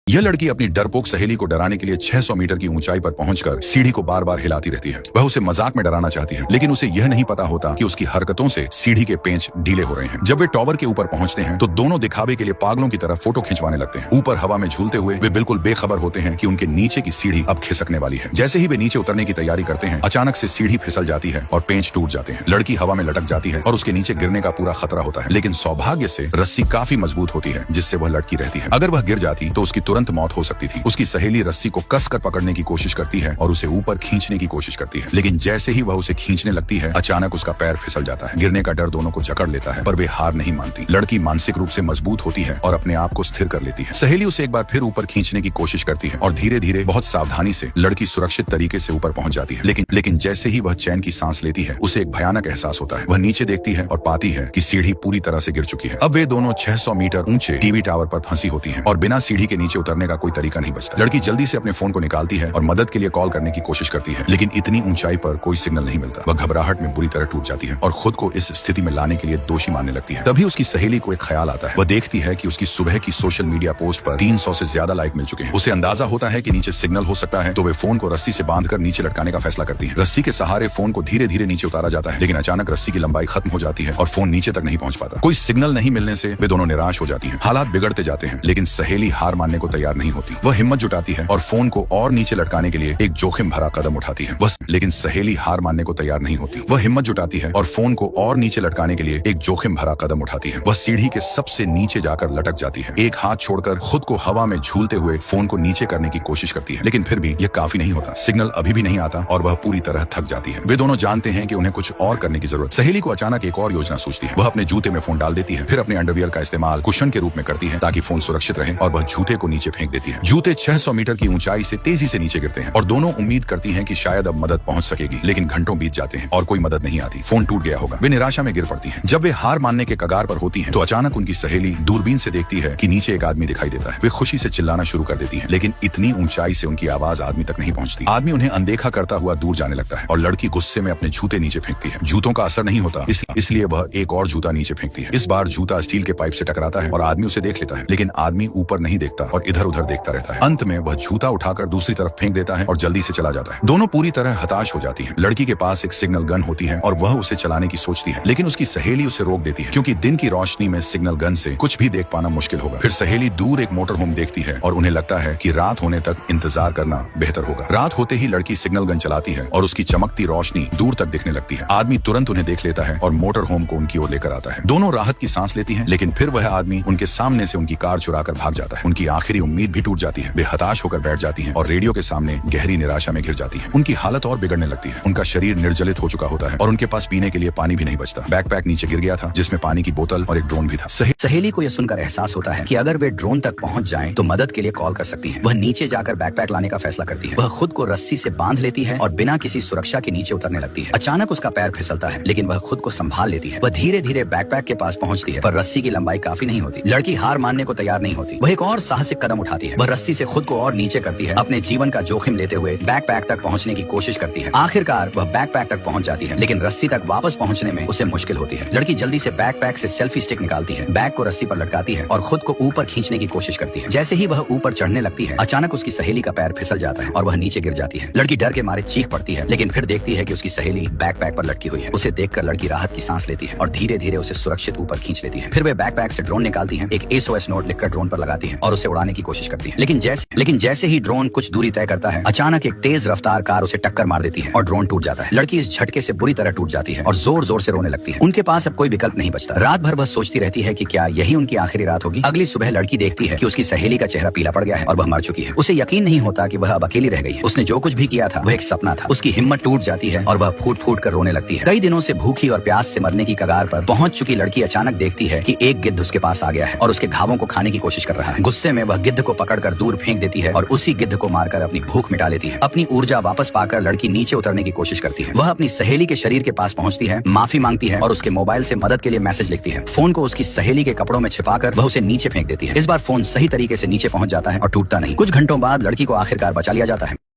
यह लड़की अपनी डरपोक सहेली को डराने के लिए 600 मीटर की ऊंचाई पर पहुंचकर सीढ़ी को बार बार हिलाती रहती है। वह उसे मजाक में डराना चाहती है, लेकिन उसे यह नहीं पता होता कि उसकी हरकतों से सीढ़ी के पेंच ढीले हो रहे हैं। जब वे टॉवर के ऊपर पहुंचते हैं तो दोनों दिखावे के लिए पागलों की तरह फोटो खिंचवाने लगते हैं। ऊपर हवा में झूलते हुए वे बिल्कुल बेखबर होते हैं कि उनके नीचे की सीढ़ी अब खिसकने वाली है। जैसे ही वे नीचे उतरने की तैयारी करते हैं, अचानक से सीढ़ी फिसल जाती है और पेंच टूट जाते हैं। लड़की हवा में लटक जाती है और उसके नीचे गिरने का पूरा खतरा होता है, लेकिन सौभाग्य से रस्सी काफी मजबूत होती है जिससे वह लटकी रहती है। अगर वह गिर जाती तो उसकी तुरंत मौत हो सकती थी। उसकी सहेली रस्सी को कसकर पकड़ने की कोशिश करती है और उसे ऊपर खींचने की कोशिश करती है, लेकिन जैसे ही वह उसे खींचने लगती है, अचानक उसका पैर फिसल जाता है। गिरने का डर दोनों को जकड़ लेता है, पर वे हार नहीं मानती। लड़की मानसिक रूप से मजबूत होती है और अपने आप को स्थिर कर लेती है। सहेली उसे एक बार फिर ऊपर खींचने की कोशिश करती है और धीरे धीरे बहुत सावधानी से लड़की सुरक्षित तरीके से ऊपर पहुंच जाती है। लेकिन जैसे ही वह चैन की सांस लेती है, उसे एक भयानक एहसास होता है। वह नीचे देखती है और पाती है कि सीढ़ी पूरी तरह से गिर चुकी है। अब वे दोनों 600 मीटर ऊंचे टीवी टावर पर फंसी होती हैं और बिना सीढ़ी के नीचे उतरने का कोई तरीका नहीं बचता। लड़की जल्दी से अपने फोन को निकालती है और मदद के लिए कॉल करने की कोशिश करती है, लेकिन इतनी ऊंचाई पर कोई सिग्नल नहीं मिलता। वह घबराहट में बुरी तरह टूट जाती है और खुद को इस स्थिति में लाने के लिए दोषी मानने लगती है। तभी उसकी सहेली को एक ख्याल आता है। वह देखती है कि उसकी सुबह की सोशल मीडिया पोस्ट पर 300 से ज्यादा लाइक मिल चुके हैं। उसे अंदाजा होता है कि नीचे सिग्नल हो सकता है, तो वे फोन को रस्सी से बांधकर नीचे लटकाने का फैसला करती है। रस्सी के सहारे फोन को धीरे धीरे नीचे उतारा जाता है, लेकिन अचानक रस्सी की लंबाई खत्म हो जाती है और फोन नीचे तक नहीं पहुंच पाता। कोई सिग्नल नहीं मिलने से वे दोनों निराश हो जाती हैं। हालात बिगड़ते जाते हैं, लेकिन सहेली हार मानने को तैयार नहीं होती। वह हिम्मत जुटाती है और फोन को और नीचे लटकाने के लिए एक जोखिम भरा कदम उठाती है। लेकिन सहेली हार मानने को तैयार नहीं होती। वह हिम्मत जुटाती है और फोन को और नीचे लटकाने के लिए एक जोखिम भरा कदम उठाती है। वह सीढ़ी के सबसे नीचे जाकर लटक जाती है। एक हाथ छोड़कर खुद को हवा में झूलते हुए फोन को नीचे करने की कोशिश करती है, लेकिन फिर भी यह काफी नहीं होता। सिग्नल अभी भी नहीं आता और वह पूरी तरह थक जाती है। वे दोनों जानते हैं कि उन्हें कुछ और करने की जरूरत। सहेली को अचानक एक और योजना सूझती है। वह अपने जूते में फोन डाल देती है, फिर अपने अंडरवियर का इस्तेमाल कुशन के रूप में करती है ताकि फोन सुरक्षित रहे, और वह जूते को नीचे फेंक देती है। जूते 600 मीटर की ऊंचाई से तेजी से नीचे गिरते हैं और दोनों उम्मीद करती हैं कि शायद अब मदद पहुंच सकेगी, लेकिन घंटों बीत जाते हैं और कोई मदद नहीं आती। फोन टूट गया होगा। वे निराशा में गिर पड़ती हैं। जब वे हार मानने के कगार पर होती हैं, तो अचानक उनकी सहेली दूरबीन से देखती है कि नीचे एक आदमी दिखाई देता है। वे खुशी से चिल्लाना शुरू कर देती हैं, लेकिन इतनी ऊंचाई से उनकी आवाज आदमी तक नहीं पहुंचती। आदमी उन्हें अनदेखा करता हुआ दूर जाने लगता है और लड़की गुस्से में अपने जूते नीचे फेंकती है। जूतों का असर नहीं होता, इसलिए वह एक और जूता नीचे फेंकती है। इस बार जूता स्टील के पाइप से टकराता है और आदमी उसे देख लेता है, लेकिन आदमी ऊपर नहीं देखता और इधर उधर देखता रहता है। अंत में वह जूता उठाकर दूसरी तरफ फेंक देता है और जल्दी से चला जाता है। दोनों पूरी तरह हताश हो जाती हैं। लड़की के पास एक सिग्नल गन होती है और वह उसे चलाने की सोचती है, लेकिन उसकी सहेली उसे रोक देती है, क्योंकि दिन की रोशनी में सिग्नल गन से कुछ भी देख पाना मुश्किल होगा। फिर सहेली दूर एक मोटर होम देखती है और उन्हें लगता है कि रात होने तक इंतजार करना बेहतर होगा। रात होते ही लड़की सिग्नल गन चलाती है और उसकी चमकती रोशनी दूर तक दिखने लगती है। आदमी तुरंत उन्हें देख लेता है और मोटर होम को उनकी ओर लेकर आता है। दोनों राहत की सांस लेती हैं, लेकिन फिर वह आदमी उनके सामने से उनकी कार चुराकर भाग जाता है। उनकी आखिरी उम्मीद भी टूट जाती है। वे हताश होकर बैठ जाती हैं और रेडियो के सामने गहरी निराशा में घिर जाती हैं। उनकी हालत और बिगड़ने लगती है। उनका शरीर निर्जलित हो चुका होता है और उनके पास पीने के लिए पानी भी नहीं बचता। बैकपैक नीचे गिर गया था, जिसमें पानी की बोतल और एक ड्रोन भी था। सहेली को यह सुनकर एहसास होता है कि अगर वे ड्रोन तक पहुंच जाएं तो मदद के लिए कॉल कर सकती हैं। वह नीचे जाकर बैकपैक लाने का फैसला करती है। वह खुद को रस्सी से बांध लेती है और बिना किसी सुरक्षा के नीचे उतरने लगती है। अचानक उसका पैर फिसलता है, लेकिन वह खुद को संभाल लेती है। वह धीरे धीरे बैकपैक के पास पहुंचती है, पर रस्सी की लंबाई काफी नहीं होती। लड़की हार मानने को तैयार नहीं होती। वह एक और साहसिक कदम उठाती है। वह रस्सी से खुद को और नीचे करती है, अपने जीवन का जोखिम लेते हुए बैकपैक तक पहुंचने की कोशिश करती है। आखिरकार वह बैकपैक तक पहुंच जाती है, लेकिन रस्सी तक वापस पहुंचने में उसे मुश्किल होती है। लड़की जल्दी से बैकपैक से सेल्फी स्टिक निकालती है, बैग को रस्सी पर लटकाती है और खुद को ऊपर खींचने की कोशिश करती है। जैसे ही वह ऊपर चढ़ने लगती है, अचानक उसकी सहेली का पैर फिसल जाता है और वह नीचे गिर जाती है। लड़की डर के मारे चीख पड़ती है, लेकिन फिर देखती है कि उसकी सहेली बैकपैक पर लटकी हुई है। उसे देखकर लड़की राहत की सांस लेती है और धीरे धीरे उसे सुरक्षित ऊपर खींच लेती है। फिर वे बैकपैक से ड्रोन निकालती है, एक SOS नोट लिखकर ड्रोन पर लगाती है और उसे उड़ाने की कोशिश करती है। लेकिन जैसे ही ड्रोन कुछ दूरी तय करता है, अचानक एक तेज रफ्तार कार उसे टक्कर मार देती है और ड्रोन टूट जाता है। लड़की इस झटके से बुरी तरह टूट जाती है और जोर जोर से रोने लगती है। उनके पास अब कोई विकल्प नहीं बचता। रात भर वह सोचती रहती है कि क्या यही उनकी आखिरी रात होगी। अगली सुबह लड़की देखती है कि उसकी सहेली का चेहरा पीला पड़ गया है और वह मर चुकी है। उसे यकीन नहीं होता कि वह अब अकेली रह गई है। उसने जो कुछ भी किया था वह एक सपना था। उसकी हिम्मत टूट जाती है और वह फूट फूट कर रोने लगती है। कई दिनों से भूखी और प्यास से मरने की कगार पर पहुंच चुकी लड़की अचानक देखती है कि एक गिद्ध उसके पास आ गया है और उसके घावों को खाने की कोशिश कर रहा है। गुस्से में वह गिद्ध को पकड़कर दूर फेंक देती है और उसी गिद्ध को मारकर अपनी भूख मिटा लेती है। अपनी ऊर्जा वापस पाकर लड़की नीचे उतरने की कोशिश करती है। वह अपनी सहेली के शरीर के पास पहुंचती है, माफी मांगती है और उसके मोबाइल से मदद के लिए मैसेज लिखती है। फोन को उसकी सहेली के कपड़ों में छिपाकर वह उसे नीचे फेंक देती है। इस बार फोन सही तरीके से नीचे पहुंच जाता है और टूटता नहीं। कुछ घंटों बाद लड़की को आखिरकार बचा लिया जाता है।